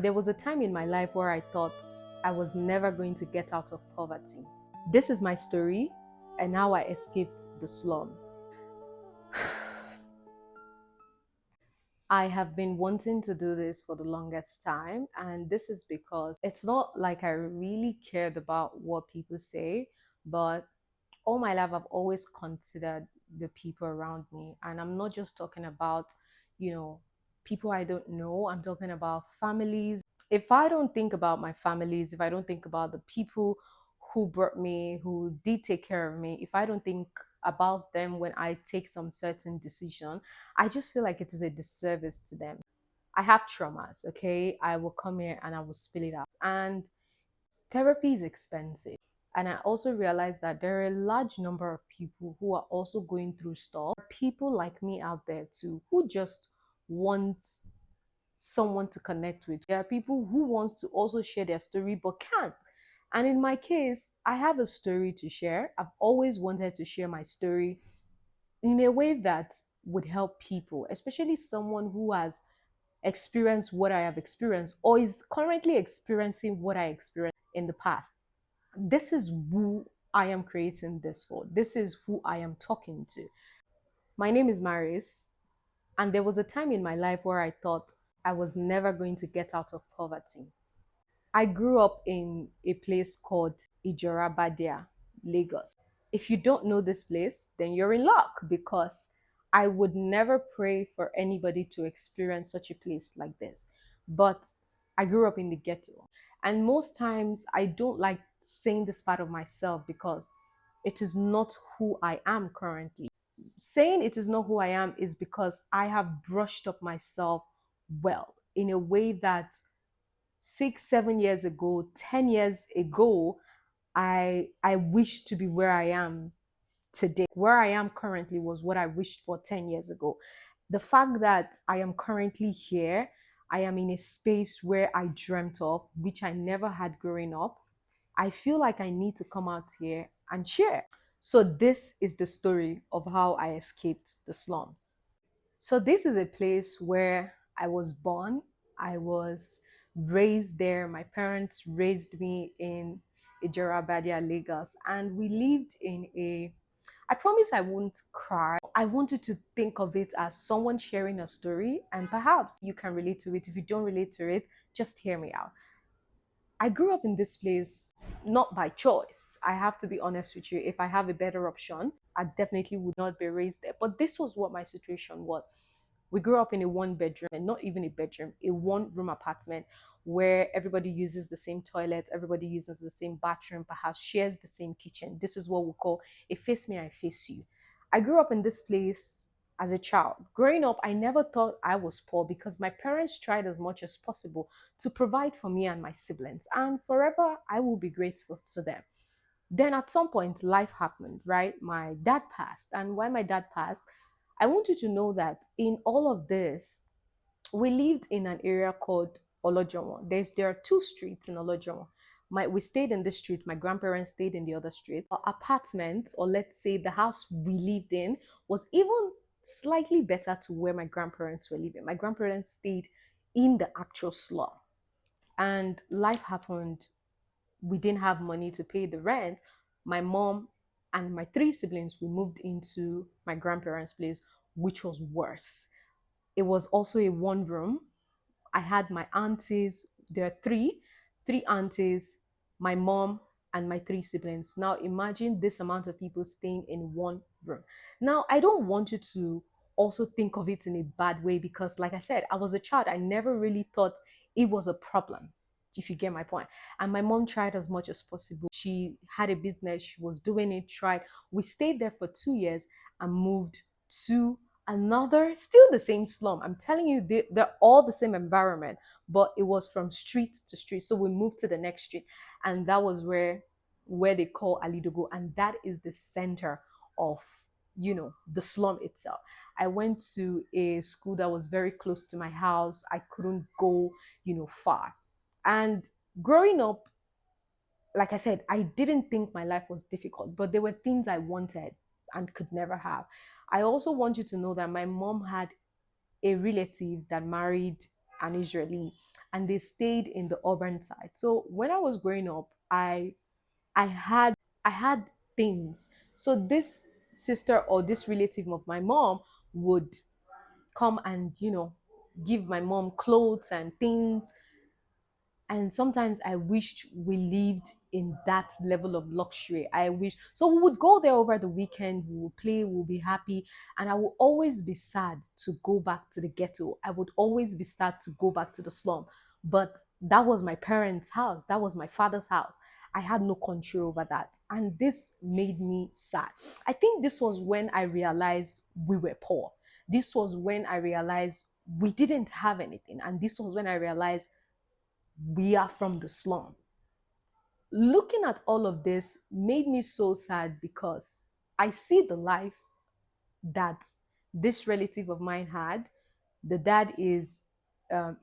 There was a time in my life where I thought I was never going to get out of poverty. This is my story and how I escaped the slums. I have been wanting to do this for the longest time, and this is because it's not like I really cared about what people say, but all my life I've always considered the people around me. And I'm not just talking about, you know, people I don't know, I'm talking about families. If I don't think about my families, if I don't think about the people who brought me, who did take care of me, if I don't think about them when I take some certain decision, I just feel like it is a disservice to them. I have traumas, okay? I will come here and I will spill it out. And therapy is expensive. And I also realized that there are a large number of people who are also going through stuff. People like me out there too, who just want someone to connect with. There are people who wants to also share their story but can't. And in my case, I have a story to share. I've always wanted to share my story in a way that would help people, especially someone who has experienced what I have experienced or is currently experiencing what I experienced in the past. This is who I am creating this for. This is who I am talking to. My name is Maris, and there was a time in my life where I thought I was never going to get out of poverty. I grew up in a place called Ijorabadia, Lagos. If you don't know this place, then you're in luck because I would never pray for anybody to experience such a place like this. But I grew up in the ghetto. And most times I don't like saying this part of myself because it is not who I am currently. Saying it is not who I am is because I have brushed up myself well in a way that 6, 7 years ago, 10 years ago, I wished to be where I am today. Where I am currently was what I wished for 10 years ago. The fact that I am currently here, I am in a space where I dreamt of, which I never had growing up. I feel like I need to come out here and share. So, this is the story of how I escaped the slums. So, this is a place where I was born. I was raised there. My parents raised me in Ijorabadia, Lagos, and we lived in a I promise I won't cry. I want you to think of it as someone sharing a story, and perhaps you can relate to it. If you don't relate to it, just hear me out. I grew up in this place not by choice. I have to be honest with you. If I have a better option, I definitely would not be raised there. But this was what my situation was. We grew up in a one bedroom, and not even a bedroom, a one room apartment where everybody uses the same toilet, everybody uses the same bathroom, perhaps shares the same kitchen. This is what we call a face me, I face you. I grew up in this place as a child. Growing up, I never thought I was poor because my parents tried as much as possible to provide for me and my siblings, and forever I will be grateful to them. Then at some point, life happened, right? My dad passed, and when my dad passed, I want you to know that in all of this, we lived in an area called Olojomo. There are two streets in Olojomo. We stayed in this street. My grandparents stayed in the other street. Our apartment, or let's say the house we lived in, was even slightly better to where my grandparents were living. My grandparents stayed in the actual slum, and life happened. We didn't have money to pay the rent. My mom and my three siblings, we moved into my grandparents' place, which was worse. It was also a one room. I had my aunties. There are three aunties, my mom, and my three siblings. Now imagine this amount of people staying in one room. Now I don't want you to also think of it in a bad way because, like I said, I was a child. I never really thought it was a problem, if you get my point. And my mom tried as much as possible. She had a business, she was doing it, tried. We stayed there for 2 years and moved to another, still the same slum. I'm telling you, they're all the same environment, but it was from street to street. So we moved to the next street, and that was where they call Alidogo, and that is the center of the slum itself. I went to a school that was very close to my house. I couldn't go far. And growing up, like I said, I didn't think my life was difficult, but there were things I wanted and could never have. I also want you to know that my mom had a relative that married an Israeli, and they stayed in the urban side. So when I was growing up, I had I had things. So this sister or this relative of my mom would come and give my mom clothes and things, and sometimes I wished we lived in that level of luxury. I wish so we would go there over the weekend, we would play, we'll be happy, and I will always be sad to go back to the ghetto. I would always be sad to go back to the slum. But that was my parents' house, that was my father's house. I had no control over that, and this made me sad. I think this was when I realized we were poor. This was when I realized we didn't have anything, and this was when I realized we are from the slum. Looking at all of this made me so sad because I see the life that this relative of mine had. The dad is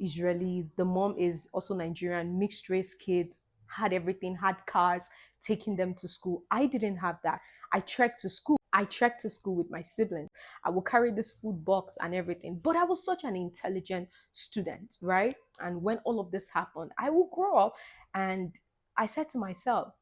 Israeli, the mom is also Nigerian, mixed race kids, had everything, had cars, taking them to school. I didn't have that. I trekked to school. I trekked to school with my siblings. I would carry this food box and everything. But I was such an intelligent student, right? And when all of this happened, I would grow up and I said to myself,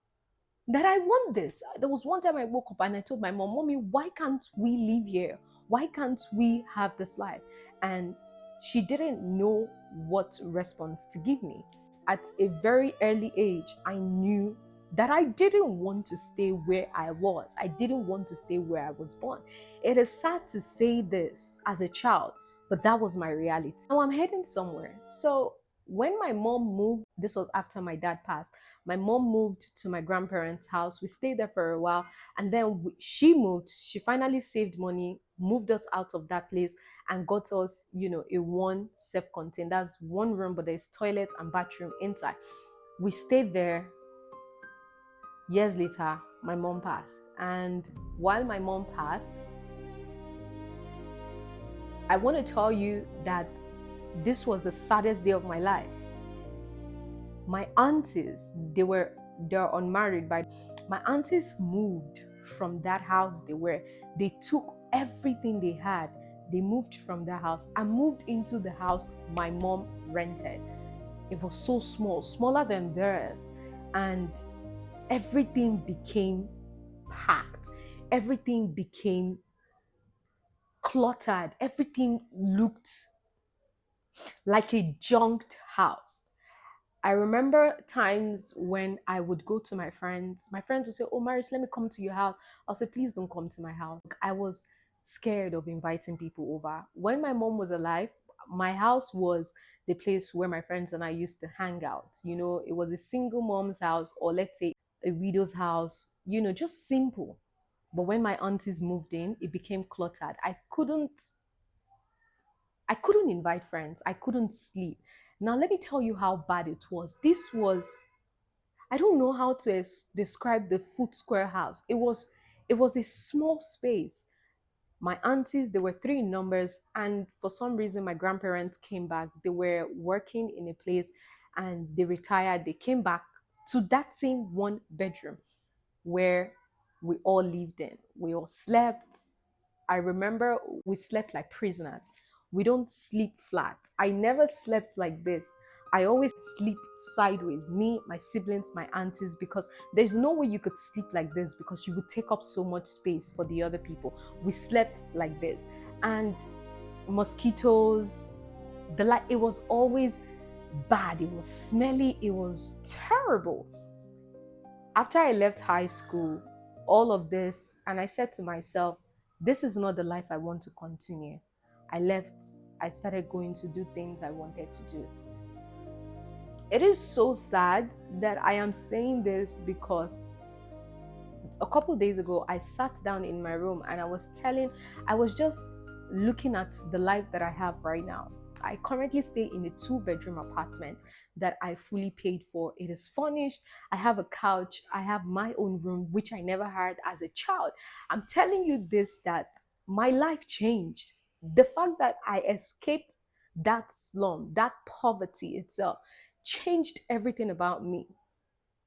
that I want this. There was one time I woke up and I told my mom, Mommy, why can't we live here? Why can't we have this life? And she didn't know what response to give me. At a very early age, I knew that I didn't want to stay where I was. I didn't want to stay where I was born. It is sad to say this as a child, but that was my reality. Now I'm heading somewhere. So when my mom moved, this was after my dad passed, my mom moved to my grandparents' house. We stayed there for a while, and then she moved. She finally saved money, moved us out of that place, and got us, a one self-contained. That's one room, but there's toilet and bathroom inside. We stayed there. Years later, my mom passed, and while my mom passed, I want to tell you that this was the saddest day of my life. My aunties, they're unmarried, but my aunties moved from that house they took everything they had. They moved from their house and moved into the house my mom rented. It was so small, smaller than theirs, and everything became packed. Everything became cluttered. Everything looked like a junked house. I remember times when I would go to my friends. My friends would say, "Oh, Maris, let me come to your house." I'll say, "Please don't come to my house." I was scared of inviting people over. When my mom was alive, my house was the place where my friends and I used to hang out. It was a single mom's house, or let's say a widow's house, just simple. But when my aunties moved in, it became cluttered. I couldn't invite friends. I couldn't sleep. Now, let me tell you how bad it was. I don't know how to describe the Foot Square house. It was a small space. My aunties, they were three in numbers, and for some reason, my grandparents came back. They were working in a place and they retired. They came back to that same one bedroom where we all lived in. We all slept. I remember we slept like prisoners. We don't sleep flat. I never slept like this. I always sleep sideways, me, my siblings, my aunties, because there's no way you could sleep like this because you would take up so much space for the other people. We slept like this. And mosquitoes, the light, it was always bad. It was smelly. It was terrible. After I left high school, all of this, and I said to myself, this is not the life I want to continue. I left, I started going to do things I wanted to do. It is so sad that I am saying this because a couple days ago, I sat down in my room and I was just looking at the life that I have right now. I currently stay in a 2-bedroom apartment that I fully paid for. It is furnished. I have a couch. I have my own room, which I never had as a child. I'm telling you this, that my life changed. The fact that I escaped that slum, that poverty itself, changed everything about me.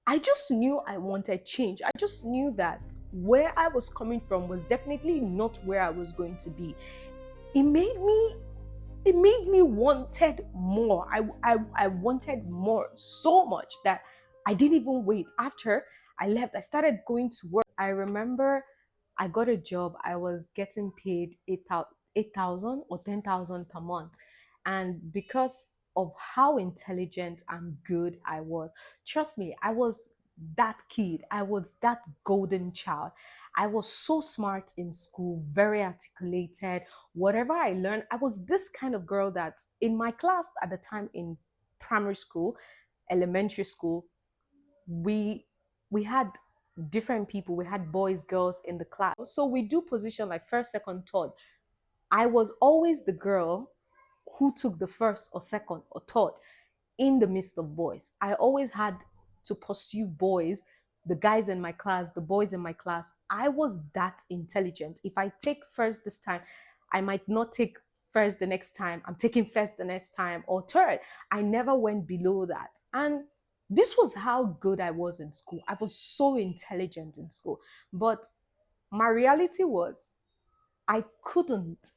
I just knew I wanted change. I just knew that where I was coming from was definitely not where I was going to be. It made me it made me wanted more. I wanted more so much that I didn't even wait. After I left, I started going to work. I remember I got a job. I was getting paid 8,000 or 10,000 per month. And because of how intelligent and good I was, trust me, I was that kid. I was that golden child. I was so smart in school, very articulated. Whatever I learned, I was this kind of girl that in my class at the time in primary school, elementary school, we we had different people. We had boys, girls in the class. So we do position like first, second, third. I was always the girl who took the first or second or third in the midst of boys. I always had to pursue boys, the guys in my class, the boys in my class. I was that intelligent. If I take first this time, I might not take first the next time. I'm taking first the next time or third. I never went below that. And this was how good I was in school. I was so intelligent in school. But my reality was I couldn't.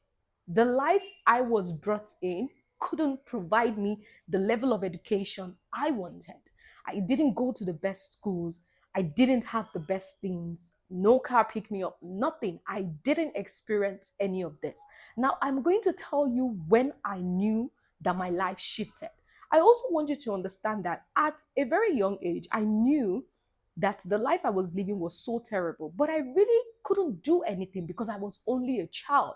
The life I was brought in couldn't provide me the level of education I wanted. I didn't go to the best schools. I didn't have the best things. No car picked me up, nothing. I didn't experience any of this. Now, I'm going to tell you when I knew that my life shifted. I also want you to understand that at a very young age, I knew that the life I was living was so terrible, but I really couldn't do anything because I was only a child.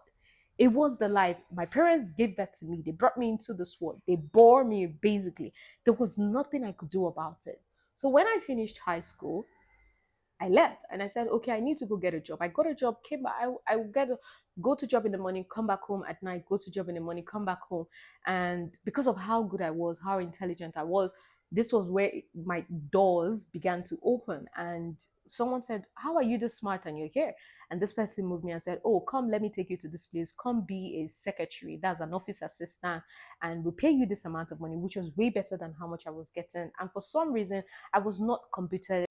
It was the life. My parents gave that to me. They brought me into this world. They bore me basically. There was nothing I could do about it. So when I finished high school, I left and I said, okay, I need to go get a job. I got a job, came back. I would go to job in the morning, come back home at night, go to job in the morning, come back home. And because of how good I was, how intelligent I was, this was where my doors began to open. And someone said, how are you this smart and you're here? And this person moved me and said, oh, come, let me take you to this place. Come be a secretary. That's an office assistant. And we'll pay you this amount of money, which was way better than how much I was getting. And for some reason, I was not computer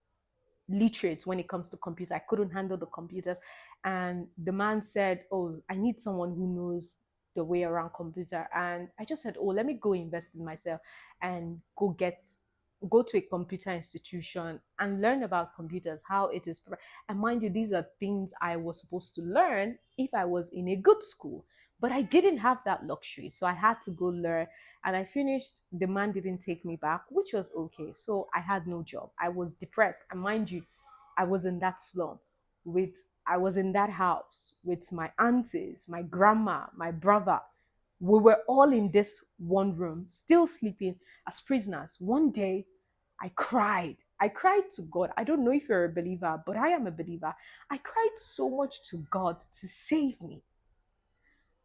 literate when it comes to computer. I couldn't handle the computers. And the man said, oh, I need someone who knows the way around computer. And I just said, oh, let me go invest in myself and go to a computer institution and learn about computers, how it is. And mind you, these are things I was supposed to learn if I was in a good school. But I didn't have that luxury. So I had to go learn. And I finished. The man didn't take me back, which was okay. So I had no job. I was depressed. And mind you, I was in that slum with I was in that house with my aunties, my grandma, my brother. We were all in this one room, still sleeping as prisoners. One day, I cried. I cried to God. I don't know if you're a believer, but I am a believer. I cried so much to God to save me.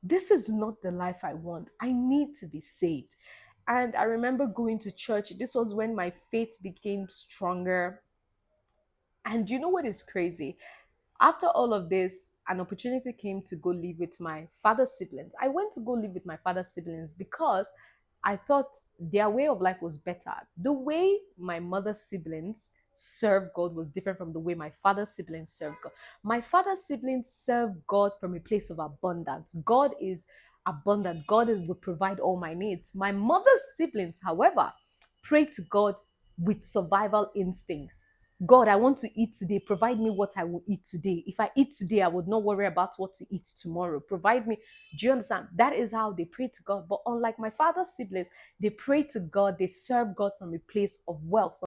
This is not the life I want. I need to be saved. And I remember going to church. This was when my faith became stronger. And you know what is crazy? After all of this, an opportunity came to go live with my father's siblings. I went to go live with my father's siblings because I thought their way of life was better. The way my mother's siblings served God was different from the way my father's siblings served God. My father's siblings serve God from a place of abundance. God is abundant. Will provide all my needs. My mother's siblings, however, pray to God with survival instincts. God, I want to eat today. Provide me what I will eat today. If I eat today, I would not worry about what to eat tomorrow. Provide me. Do you understand? That is how they pray to God. But unlike my father's siblings, they pray to God, they serve God from a place of wealth,